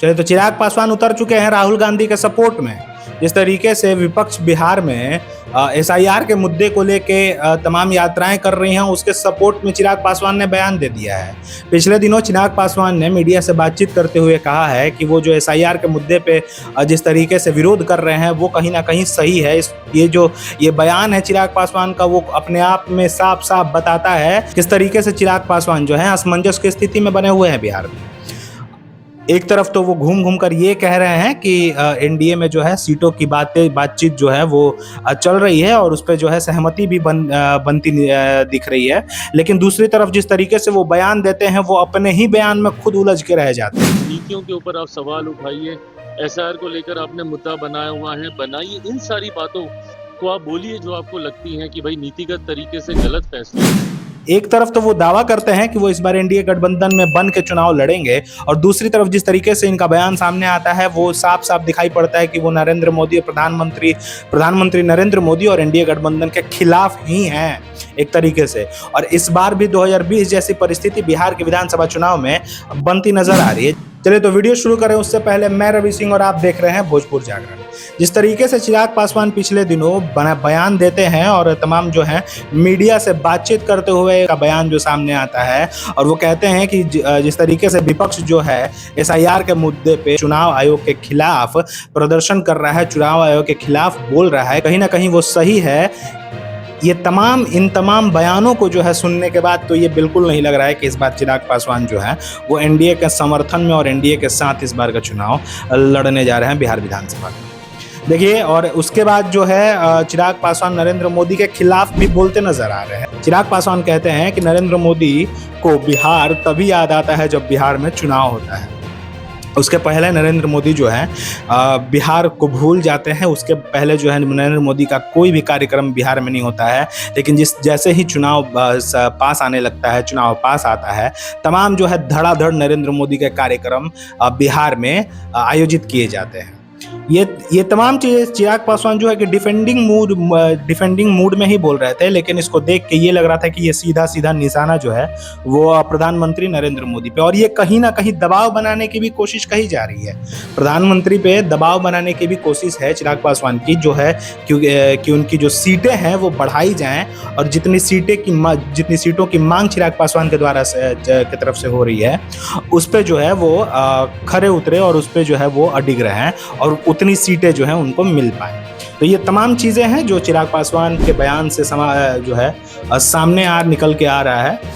चलिए, तो चिराग पासवान उतर चुके हैं राहुल गांधी के सपोर्ट में। जिस तरीके से विपक्ष बिहार में एसआईआर के मुद्दे को लेके तमाम यात्राएं कर रही हैं, उसके सपोर्ट में चिराग पासवान ने बयान दे दिया है। पिछले दिनों चिराग पासवान ने मीडिया से बातचीत करते हुए कहा है कि वो जो एसआईआर के मुद्दे पे जिस तरीके से विरोध कर रहे हैं वो कहीं ना कहीं सही है। ये बयान है चिराग पासवान का, वो अपने आप में साफ साफ बताता है किस तरीके से चिराग पासवान जो है असमंजस की स्थिति में बने हुए हैं बिहार में। एक तरफ तो वो घूम घूम कर ये कह रहे हैं कि एनडीए में जो है सीटों की बातचीत जो है वो चल रही है और उस पर जो है सहमति भी बनती दिख रही है, लेकिन दूसरी तरफ जिस तरीके से वो बयान देते हैं वो अपने ही बयान में खुद उलझ के रह जाते हैं। नीतियों के ऊपर आप सवाल उठाइए, एसआईआर को लेकर आपने मुद्दा बनाया हुआ है, बनाइए इन सारी बातों को, आप बोलिए जो आपको लगती है कि भाई नीतिगत तरीके से गलत फैसले। एक तरफ तो वो दावा करते हैं कि वो इस बार एनडीए गठबंधन में बन के चुनाव लड़ेंगे और दूसरी तरफ जिस तरीके से इनका बयान सामने आता है वो साफ साफ दिखाई पड़ता है कि वो नरेंद्र मोदी और प्रधानमंत्री नरेंद्र मोदी और एनडीए गठबंधन के खिलाफ ही हैं एक तरीके से। और इस बार भी 2020 जैसी परिस्थिति बिहार के विधानसभा चुनाव में बनती नजर आ रही है। चलिए, तो वीडियो शुरू करें उससे पहले मैं रवि सिंह और आप देख रहे हैं भोजपुर जागरण। जिस तरीके से चिराग पासवान पिछले दिनों बयान देते हैं और तमाम जो है मीडिया से बातचीत करते हुए का बयान जो सामने आता है और वो कहते हैं कि जिस तरीके से विपक्ष जो है एसआईआर के मुद्दे पे चुनाव आयोग के खिलाफ प्रदर्शन कर रहा है, चुनाव आयोग के खिलाफ बोल रहा है, कहीं ना कहीं वो सही है। इन तमाम बयानों को जो है सुनने के बाद तो ये बिल्कुल नहीं लग रहा है कि इस बार चिराग पासवान जो है वो एनडीए के समर्थन में और एनडीए के साथ इस बार का चुनाव लड़ने जा रहे हैं बिहार विधानसभा में। देखिए, और उसके बाद जो है चिराग पासवान नरेंद्र मोदी के खिलाफ भी बोलते नजर आ रहे हैं। चिराग पासवान कहते हैं कि नरेंद्र मोदी को बिहार तभी याद आता है जब बिहार में चुनाव होता है। उसके पहले नरेंद्र मोदी जो है बिहार को भूल जाते हैं। उसके पहले जो है नरेंद्र मोदी का कोई भी कार्यक्रम बिहार में नहीं होता है, लेकिन जैसे ही चुनाव पास आने लगता है, चुनाव पास आता है, तमाम जो है धड़ाधड़ नरेंद्र मोदी के कार्यक्रम बिहार में आयोजित किए जाते हैं। ये तमाम चीज़ें चिराग पासवान जो है कि डिफेंडिंग मूड में ही बोल रहे थे, लेकिन इसको देख के ये लग रहा था कि ये सीधा सीधा निशाना जो है वो प्रधानमंत्री नरेंद्र मोदी पे, और ये कहीं ना कहीं दबाव बनाने की भी कोशिश कही जा रही है। प्रधानमंत्री पे दबाव बनाने की भी कोशिश है चिराग पासवान की, जो है कि उनकी जो सीटें हैं वो बढ़ाई जाएं और जितनी सीटों की मांग चिराग पासवान के द्वारा की तरफ से हो रही है उस पर जो है वो खरे उतरे और उस पर जो है वो अडिग रहे हैं और उतनी सीटें जो हैं उनको मिल पाए। तो ये तमाम चीज़ें हैं जो चिराग पासवान के बयान से जो है सामने निकल के आ रहा है।